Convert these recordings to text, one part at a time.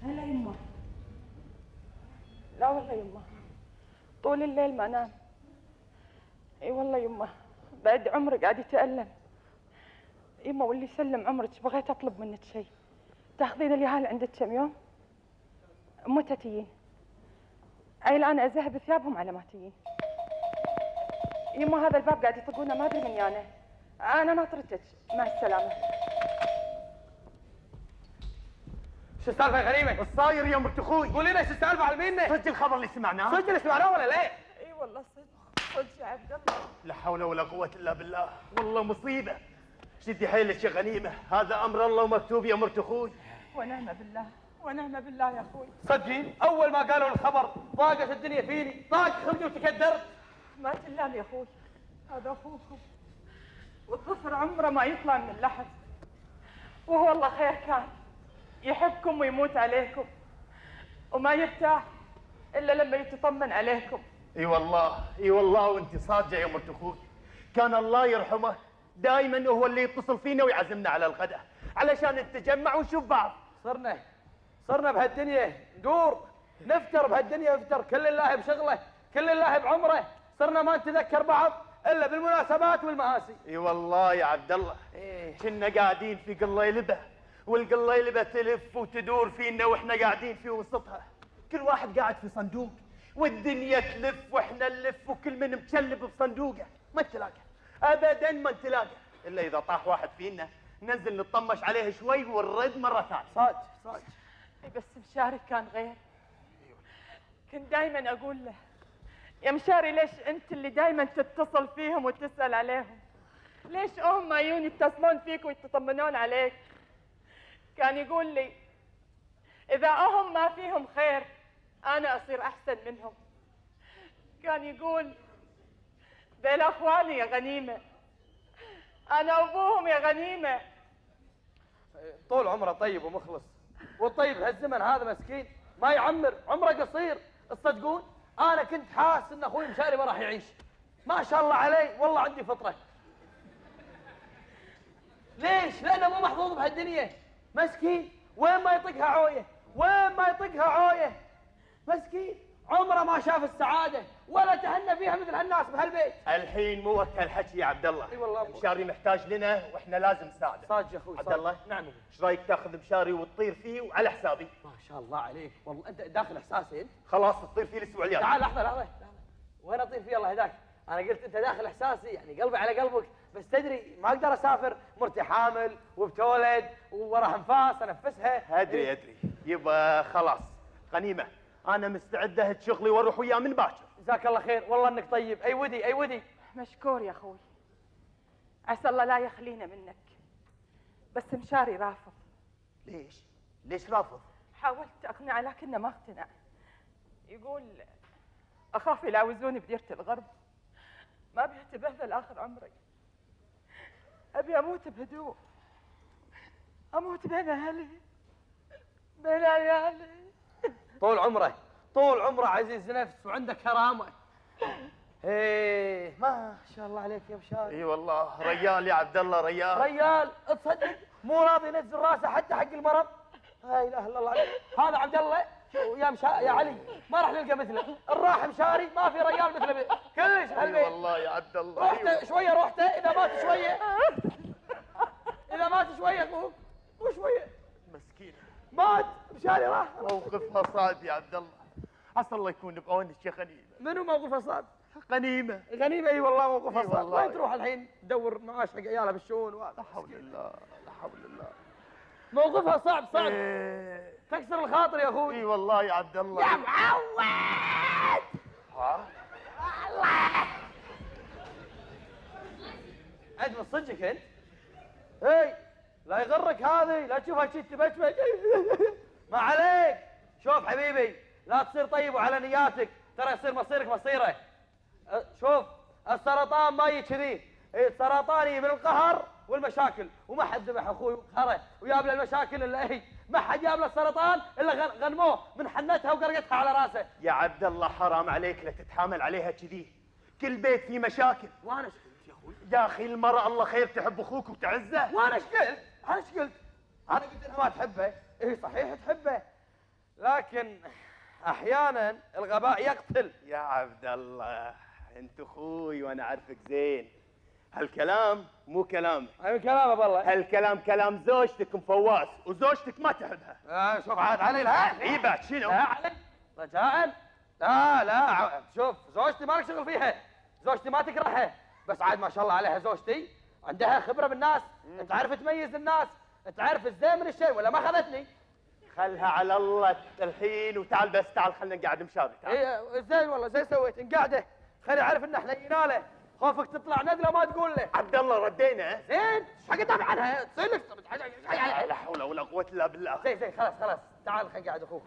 هلا يمه. لا والله يمه، طول الليل ما انام. اي والله يمه، بعد عمري قاعد يتألم يمه، واللي يسلم عمرك بغيت اطلب منك شيء. تاخذين اليهال عندك كم يوم؟ متى تجين؟ عيل انا اذهب ثيابهم على ما تجين. يمه هذا الباب قاعد يطقونه ما ادري من يانه. انا ناطرتك، مع السلامه. شو السالفه يا غريمه؟ ايش صاير يا مرت اخوي؟ قولي لنا شو السالفه علمينا. صدق الخبر اللي سمعناه؟ صدق اللي سمعناه ولا لا؟ اي والله صدق يا عبد الله. لا حول ولا قوة الا بالله، والله مصيبة. شدي حيلك يا غنيمة، هذا امر الله ومكتوب يا مرت اخوي. ونعم بالله، ونعم بالله يا اخوي. صدقين اول ما قالوا الخبر ضاقت الدنيا فيني، ضاق خلقي وتكدرت. ما تلام يا اخوي، هذا اخوكم والظفر عمره ما يطلع من اللحد، وهو والله خير كان يحبكم ويموت عليكم، وما يرتاح الا لما يتطمن عليكم. اي والله اي والله، وانت صادقة يا مرت اخوي. كان الله يرحمه دائما هو اللي يتصل فينا ويعزمنا على الغداء علشان نتجمع ونشوف بعض. صرنا بهالدنيا ندور نفتر بهالدنيا، نفتر كل الله بشغله، كل الله بعمره. صرنا ما نتذكر بعض الا بالمناسبات والمآسي. اي والله يا عبد الله، كنا قاعدين في قليلبه، والقليلبه تلف وتدور فينا واحنا قاعدين في وسطها. كل واحد قاعد في صندوق، والدنيا تلف واحنا نلف، وكل من متشلب بصندوقه. ما نتلاقى ابدا، ما نتلاقى الا اذا طاح واحد فينا ننزل نطمش عليه شوي ونرد مره ثانيه. صادق. بس مشاري كان غير. كنت دايما اقول له يا مشاري ليش انت اللي دايما تتصل فيهم وتسال عليهم؟ ليش هم ما يجون يتصلون فيك ويتطمنون عليك؟ كان يقول لي اذا هم ما فيهم خير انا اصير احسن منهم. كان يقول بين اخواني يا غنيمه، انا ابوهم يا غنيمه. طول عمره طيب ومخلص، والطيب هالزمن هذا مسكين ما يعمر، عمره قصير. تصدقون انا كنت حاس ان اخوي مشاري ما راح يعيش. ما شاء الله عليه، والله عندي فطره. ليش؟ لانه مو محظوظ بهالدنيا، مسكين. وين ما يطقها عويه، وين ما يطقها عويه، مسكين. عمره ما شاف السعاده ولا تهنى فيها مثل هالناس بهالبيت. الحين مو وقت هالحكي يا عبد الله. اي والله مشاري محتاج لنا واحنا لازم نساعده. صادق يا اخوي. عبد الله، نعم. ايش رايك تاخذ مشاري وتطير فيه وعلى حسابي؟ ما شاء الله عليك، والله انت داخل احساسي انت. خلاص تطير فيه الاسبوع الجاي. تعال لحظه. وين اطير فيه الله يهداك؟ انا قلت انت داخل احساسي، يعني قلبي على قلبك، بس تدري ما اقدر اسافر، مرتي حامل وبتولد وراح انفاس انفسها. ادري يبا خلاص غنيمه، انا مستعد اهد شغلي واروح وياه من باكر. جزاك الله خير، والله انك طيب. اي ودي. مشكور يا اخوي، عسى الله لا يخلينا منك. بس مشاري رافض. ليش رافض؟ حاولت اقنعه لكنه ما اقتنع. يقول اخاف يلاوزوني بديرة الغرب، ما ابي اتبهدل اخر عمري، ابي اموت بهدوء، اموت بين اهلي بين عيالي. طول عمره عزيز نفس وعنده كرامه. ايه ما شاء الله عليك يا مشاري. اي والله ريال يا عبد الله، ريال. تصدق مو راضي ينزل راسه حتى حق المرض. لا اله الا الله عليك. هذا عبد الله يا علي ما راح نلقى مثله. الراح مشاري ما في ريال مثله كلش بهالبيت. اي والله يا عبد الله. روحته شويه، روحته اذا مات شويه. اذا مات شويه اخوك، مو شويه، مسكين مات مشاري راح. موقفها صعب يا عبد الله، عسى الله يكون بعونك يا غنيمه. منو موقفه صعب؟ غنيمه. اي والله موقفها صعب. والله. وين تروح الحين تدور معاش حق عيالها بالشؤون لا حول الله. موقفها صعب. إيه. تكسر الخاطر يا اخوي. اي والله يا عبد الله. يا معود. الله. عد من صدقك انت؟ هي لا يغرك هذه، لا تشوفها شي تبشبش. ما عليك. شوف حبيبي، لا تصير طيب وعلى نياتك، ترى يصير مصيرك مصيره. شوف السرطان ما يجي كذي، السرطان يجي من القهر والمشاكل، وما حد ذبح اخوي قهره وجاب له المشاكل الا هي، ما حد جاب له السرطان الا غنموه من حنتها وقرقتها على راسه. يا عبد الله حرام عليك لا تتحامل عليها كذي، كل بيت فيه مشاكل. وانا ايش قلت يا اخوي؟ يا اخي المرأة الله خير تحب اخوك وتعزه. وانا ايش قلت؟ انا ايش قلت؟ انا قلت انها ما تحبه، اي صحيح تحبه، لكن احيانا الغباء يقتل. يا عبد الله انت اخوي وانا عارفك زين، هالكلام مو كلامك، اي كلامه والله. هالكلام كلام زوجتك مفواس، وزوجتك ما تحبها. شوف عاد علي لا اي بعد شنو؟ لا علي رجاء. لا شوف زوجتي ما لك شغل فيها، زوجتي ما تكرهها، بس عاد ما شاء الله عليها زوجتي عندها خبره بالناس، تعرف تميز الناس، تعرف الزين من الشيء، ولا ما اخذتني؟ خلها على الله الحين، وتعال بس تعال خلينا نقعد مشاري. اي زين والله زين سويت، انقعده خلي يعرف ان احنا جينا له، خوفك تطلع ندله ما تقول له. عبد الله ردينا. زين ايش حق تدافع عنها؟ تصير لك لا حول ولا قوة الا بالله. زين خلاص تعال خلينا نقعد اخوك.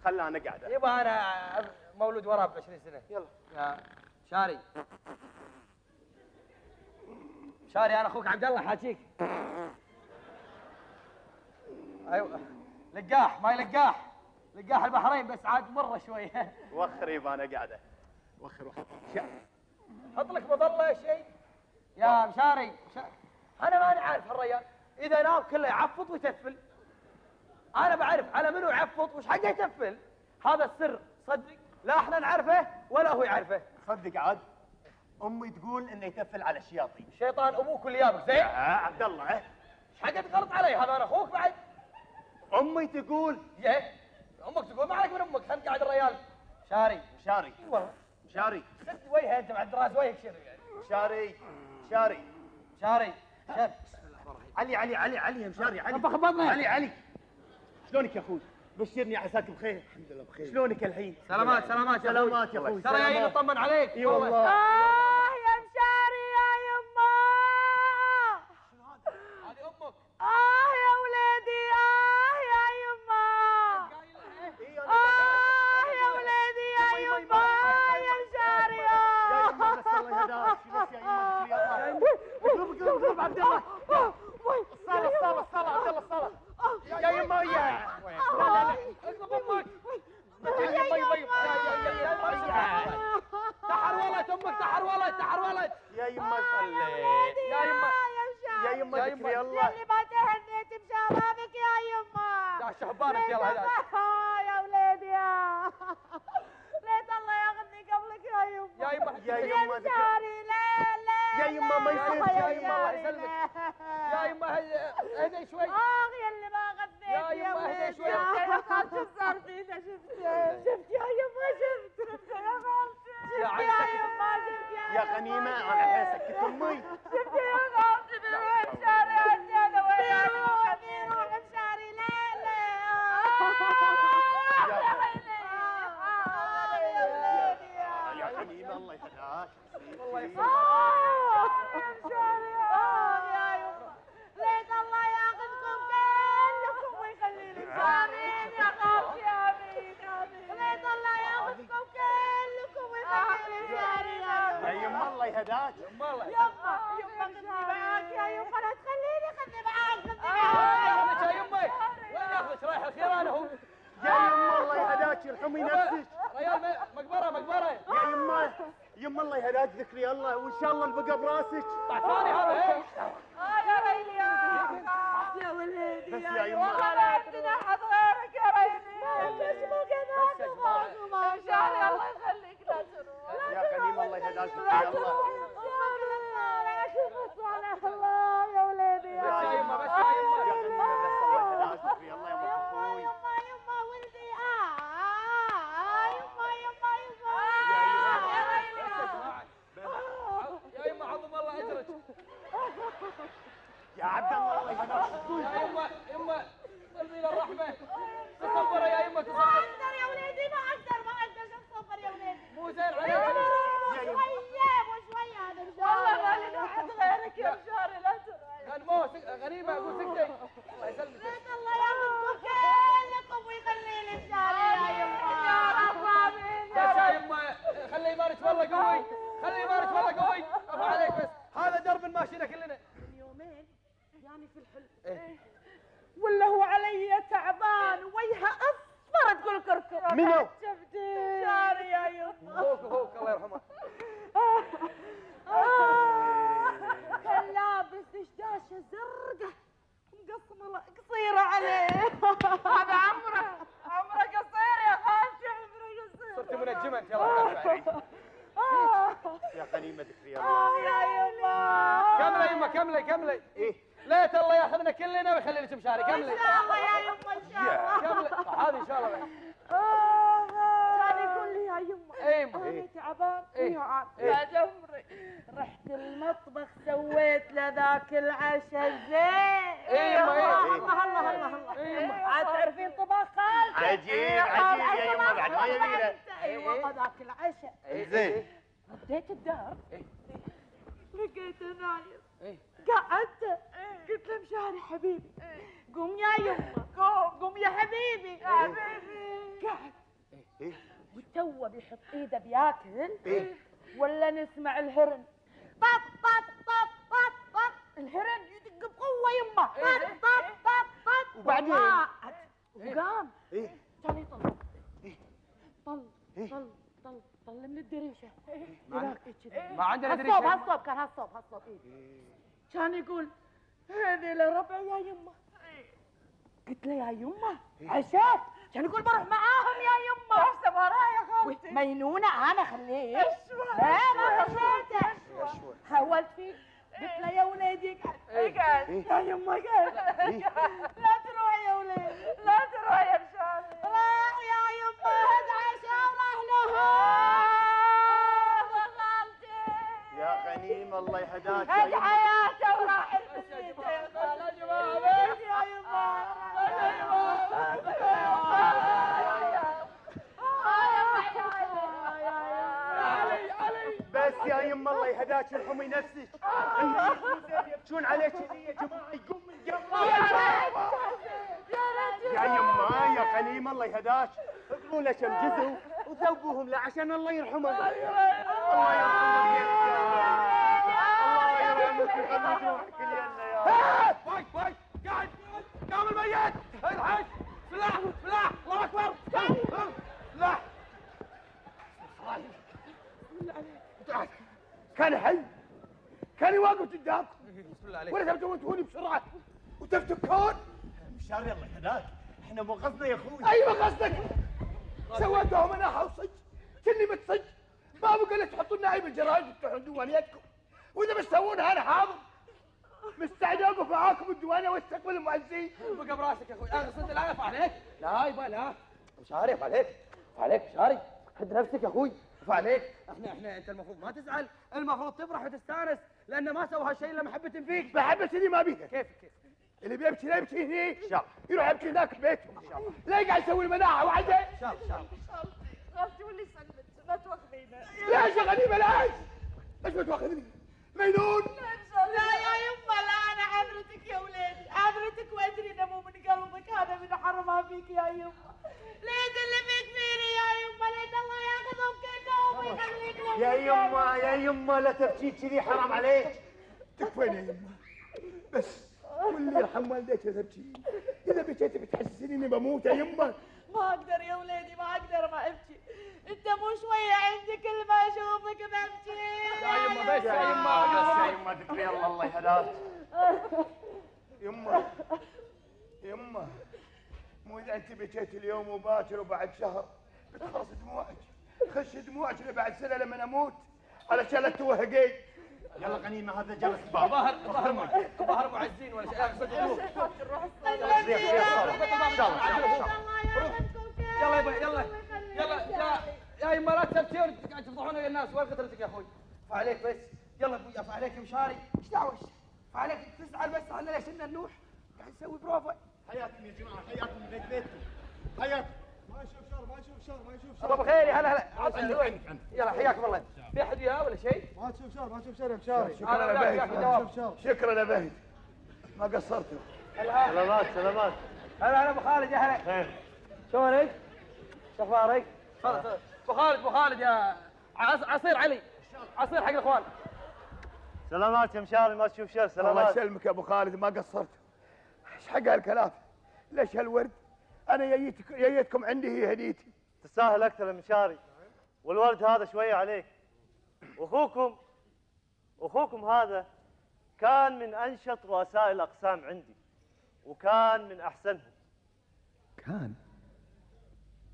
خلنا انا قاعده. يبا انا مولود وراه ب 20 سنه. يلا يا شاري، شاري انا اخوك عبد الله حاجيك. ايوه لقاح ما يلقاح، لقاح البحرين بس عاد مره شويه. وخر يبا انا قاعده. وخر حط لك مظله شيء يا مشاري. انا ماني عارف الرجال اذا نام كله يعفط ويتفل، انا بعرف على منو يعفط وش حقه يتفل، هذا السر صدق لا احنا نعرفه ولا هو يعرفه. صدق عاد امي تقول انه يتفل على الشياطين. شيطان ابوك اللي جابك زين. عبد الله ايش حقه تغلط علي؟ هذا انا اخوك بعد. امي تقول. ايه امك تقول ما عليك من امك، خلنا قاعد الرجال. شاري شاري والله شاري خد وجهه انت مع الدراز وجهك شنو يعني؟ شاري شاري علي يا مشاري علي. طب خبطني. علي شلونك يا اخوي؟ بشرني عساك بخير. الحمد لله بخير. شلونك الحين؟ سلامات يا اخوي. ترى جايين نطمن عليك. اي والله. يا مشاري يا يما. هذه امك. يا ولادي يا يما. يا ولادي يا يما يا مشاري. يا يما بس الله يهداك. بس يا يما اقلب عبد الله. الصالة عبد الله الصالة. يا يما لا اقلب امك. تحرولت. يا يما يا يما ذكري الله. اللي ما تهنيت بشبابك يا يما. يا شهبانك يلا هداك. يا ولادي ليت الله ياخذني قبلك يا يما. يا يا مشاري لا يا يما ما يصير. يا يما الله يسلمك. يا يما هدي شوي. يا اللي ما غذيت يا يما هدي شوي. شوف صار فينا. شفت يا يما شفت يا غالتي. يا شفت يا يما شفت يا غنيمة انا الحين سكت امي. شفت يا غالتي بنروح مشاري انا وياك. نروح مشاري لا يا غنيمة الله يهداك. والله يسلمك. يا مشاري يا يما. ليت الله ياخذكم كلكم ويخلي لي مشارين يا غالتي. امين. ليت الله ياخذكم كلكم ويخلي لي مشارين يا يما الله يهداك. يما الله يما خذني معاك يا يما. لا تخليني خذني معاك. ياخذك يا يمي. وين ياخذك رايح الخير انا هو. يا يما الله يهداك ارحمي نفسك. ريال مقبره. يا يما الله يهداك ذكري الله، وان شاء الله البقى براسك. طعفاني هذا ايه. يا ريلي يا ولدي. بس يا يما. والله ما عندنا حد غيرك يا ريلي. ليش مو كذا؟ يا مشاري الله يخليك لا تروح. يا غنيمة الله يهداك ذكري الله. الله يا ولدي. بس يا يما. يا غنيمة بس الله يهداك ذكري الله يا ام اخوي. يما ولدي. يا يما عظم الله اجرك. يا عبد الله الله يهداك. يا يما قلبي للرحمه. تصبر يا يما تصبر. ما اقدر يا وليدي. ما اقدر اصبر يا وليدي. مو زين عليك. شويه هذا والله ما لنا احد غيرك يا مشاري. لا تروح. مو غنيمه اقول سكتي. الله يسلمك. الله يعطيكم كلكم ويخلي لي مشاري يا يما. يا رب امين بس يا يما خلي ايمانك والله قوي، خلي ايمانك والله قوي. ابو عليك بس هذا درب ماشينا كلنا. يومين يعني في الحلم ولا هو علي تعبان ويها اصفر تقول كركر. منو؟ شفتي شاري يا يما. اخوك الله يرحمه. كان لابس دشداشه زرقاء مقصمه قصيره عليه. هذا عمره قصير يا خالتي، عمره قصير. صرت منجمه انت يلا. يا غنيمة ذكري الله. يا يما كملي يما كملي. ايه ليت الله ياخذنا كلنا ويخلي لك مشاري. كملي ان شاء الله يا يما ان شاء الله. كملي هذه ان شاء الله. كان يقول لي يا يما انا تعبان وجوعان بعد عمري رحت المطبخ سويت لذاك العشاء زين. الله عاد تعرفين طباخ خالتي. عجيب يا يما بعد ما يبيله. ايوه ذاك العشاء. زين. رديت الدار لقيته نايم. قعدت قلت له مشاري حبيبي قوم يا يما قوم يا حبيبي. قعد وتوه بيحط ايده بياكل ولا نسمع الهرن طط طط طط طط طط. الهرن يدق بقوه يما طط طط طط طط. وبعدين وقام كان يطل طل من الدريشه. ما عندنا دريشه. هالصوب كان هالصوب كان يقول هذه لربع يا يما. قلت له يا يما عشاء. كان يقول بروح معاهم يا يما. احسب وراي يا خالتي. مينونه انا خليه. ما خليته. حاولت فيه قلت له يا وليدي اقعد يا يما اقعد. لا تروح يا وليدي لا تروح يا مشاري. راح يا يما هد عشاء وراح له. يا غنيمة الله يهداك. هد حياته وراح يا جماعه يا يما. بس يا يما الله يهداك ارحمي نفسك. يبكون عليك كذي يا جماعة يقوم من قبل. يا يما يا غنيمة الله يهداك اقروا له كم جزء وذوبوهم له عشان الله يرحمه. الله يرحمك ويخلي روحك لنا يا باي قاعد قام الميت. الحج فلاح الله اكبر. فلاح كان حي كان واقف قدامكم بسم الله عليك. ولا تبدون تهوني بسرعه وتفتكون. مشاري الله يهداك احنا مو قصدنا يا اخوي. ايوه قصدك. سويتوا مناحه وصج كني متصج. ما بقى لك تحطوا لنا عيب الجرايد وتفتحون ديوانيتكم. واذا بتسوونها انا حاضر مستعد اوقف معاكم بالديوانيه واستقبل المعزين. بقى براسك يا اخوي. انا صدق لا يقف عليك. لا يبا لا مشاري يقف عليك مشاري. حد نفسك يا اخوي. يقف عليك. احنا انت المفروض ما تزعل، المفروض تفرح وتستانس لانه ما سوى هالشيء الا محبه فيك. محبه دي ما بيها. كيف اللي بيبكي لا يبكي هني ان شاء الله يروح يبكي هناك ببيتهم ان شاء الله. لا يقعد يسوي المناعه وعده. ان شاء الله خالتي واللي سلمت لا تواخذينا. ليش يا غنيمه ليش ما تواخذني؟ مجنون. لا يا يما لا انا عذرتك يا وليدي عذرتك وادري انه مو من قلبك هذا من حرمها فيك يا يما. ليت اللي فيك فيني يا يما ليت الله ياخذهم كلهم ويخليك لهم. يا يما لا تبكي كذي حرام عليك. تكفين يا يما بس واللي يرحم والديك لا تبكي. اذا بكيت بتحسسني اني بموت يا يما. ما اقدر يا وليدي ما اقدر ما ابكي. انت مو شويه عندي كل ما اشوفك ببكي. يا يما بس يا يما ذكري الله يهداك. يما مو اذا انت بكيت اليوم وباكر وبعد شهر بتخلص دموعك. خش دموعك بعد سنه لما اموت علشان لا توهقي. يلا غنيمه هذا جلس باب. ظهر معزين ولا شيء. صدقوه. يلا يلا يا يما لا تبكي قاعد تفضحون ويا الناس. وين قدرتك يا اخوي؟ فعليك بس يلا ابوي فعليك يا مشاري. ايش دعوه فعليك تزعل بس احنا ليش لنا نروح قاعد نسوي بروفا. حياكم يا جماعه حياكم من بيت بيتكم. حياكم. ما يشوف شر ابو بخير هلا يلا حياكم الله. في احد وياه ولا شيء؟ ما تشوف شر يا مشاري. شكرا يا بهي. شكرا يا بهي. ما قصرتوا. سلامات سلامات. هلا ابو خالد، يا هلا. خير. شلونك؟ شو اخبارك؟ تفضل. ابو خالد يا عصير علي، عصير حق الاخوان. سلامات يا مشاري، ما تشوف شر. سلامات. الله يسلمك يا ابو خالد، ما قصرت. ايش حق هالكلام؟ ليش هالورد؟ انا جيتكم عندي، هي هديتي. تستاهل اكثر يا مشاري، والورد هذا شويه عليك. واخوكم هذا كان من انشط رؤساء الاقسام عندي، وكان من احسنهم. كان؟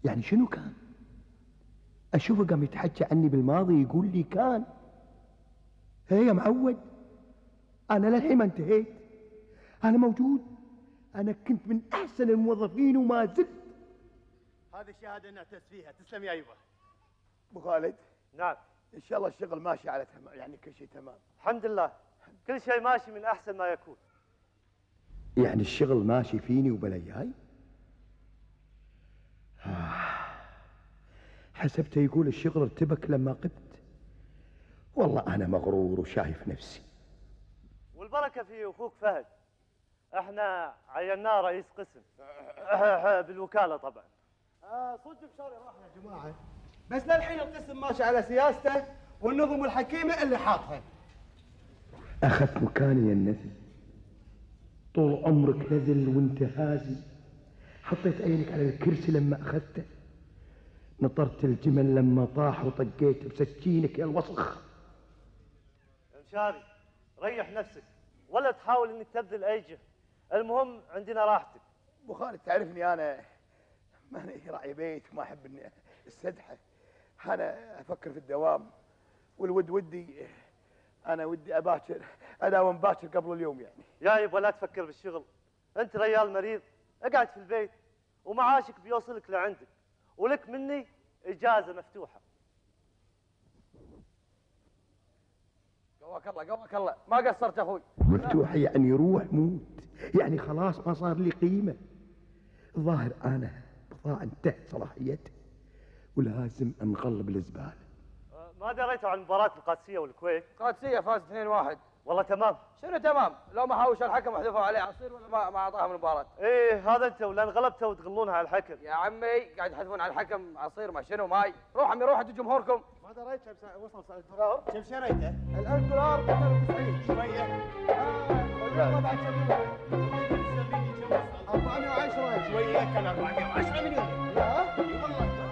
يعني شنو كان؟ اشوفه قام يتحكى عني بالماضي، يقول لي كان. هي يا معود، انا للحين ما انتهيت، انا موجود، انا كنت من احسن الموظفين وما زلت. هذه الشهاده نعتز فيها، تسلم يا ايوه. ابو خالد، نعم. ان شاء الله الشغل ماشي على تمام، يعني كل شيء تمام. الحمد لله، كل شيء ماشي من احسن ما يكون. يعني الشغل ماشي فيني وبلاياي؟ حسبته يقول الشغل ارتبك لما غبت. والله انا مغرور وشايف نفسي. والبركه في اخوك فهد، احنا عيناه رئيس قسم بالوكاله طبعا. صدق مشاري راح يا جماعه، بس للحين القسم ماشي على سياسته والنظم الحكيمه اللي حاطها. اخذت مكاني يا النذل، طول عمرك نذل وانت هازي. حطيت عينك على الكرسي لما اخذته، نطرت الجمل لما طاح وطقيت بسكينك يا الوسخ. يا مشاري ريح نفسك، ولا تحاول انك تبذل اي جهد، المهم عندنا راحتك. ابو خالد تعرفني انا ماني راعي بيت وما احب اني السدحه. انا افكر في الدوام، والود ودي انا ودي اباكر، اداوم باكر قبل اليوم يعني. يا يبا لا تفكر بالشغل، انت ريال مريض، اقعد في البيت ومعاشك بيوصلك لعندك، ولك مني اجازه مفتوحه. قواك الله ما قصرت اخوي. مفتوحه يعني روح موت، يعني خلاص ما صار لي قيمه. الظاهر انا بضاعه انتهت صلاحيتها ولازم انغلب الزباله. ما دريتوا عن مباراه القادسيه والكويت؟ قادسيه فاز 2-1. والله تمام. شنو تمام؟ لو ما حاوش الحكم وحذفوا عليه عصير ولا ما اعطاهم المباراه. ايه هذا انت، ولا انغلبتوا وتغلونها على الحكم. يا عمي قاعد يحذفون على الحكم عصير ما شنو ماي. روح عمي روح انتوا جمهوركم. ما دريت كم وصل $1000. كم شريته؟ $1000 290 شويه. والله بعد شريته 410 شويه، كان 410 مليون. لا اي والله.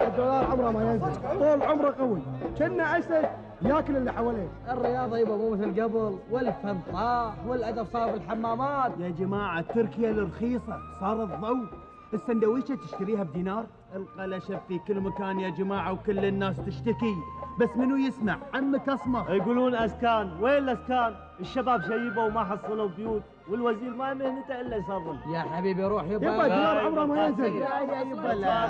الدولار عمره ما ينزل، طول عمره قوي، كنا اسد ياكل اللي حواليه. الرياضة يبا مو مثل قبل، والفن طاح والأدب صار بالحمامات. يا جماعة تركيا الرخيصة صار الضوء، السندويشة تشتريها بدينار، القلشة في كل مكان يا جماعة وكل الناس تشتكي، بس منو يسمع؟ عمك أصمخ. يقولون اسكان، وين الاسكان؟ الشباب شيبوا وما حصلوا بيوت، والوزير ما مهنته الا يصرف. يا حبيبي روح يبا. يبا الدولار عمره ما ينزل. يا يبا لا.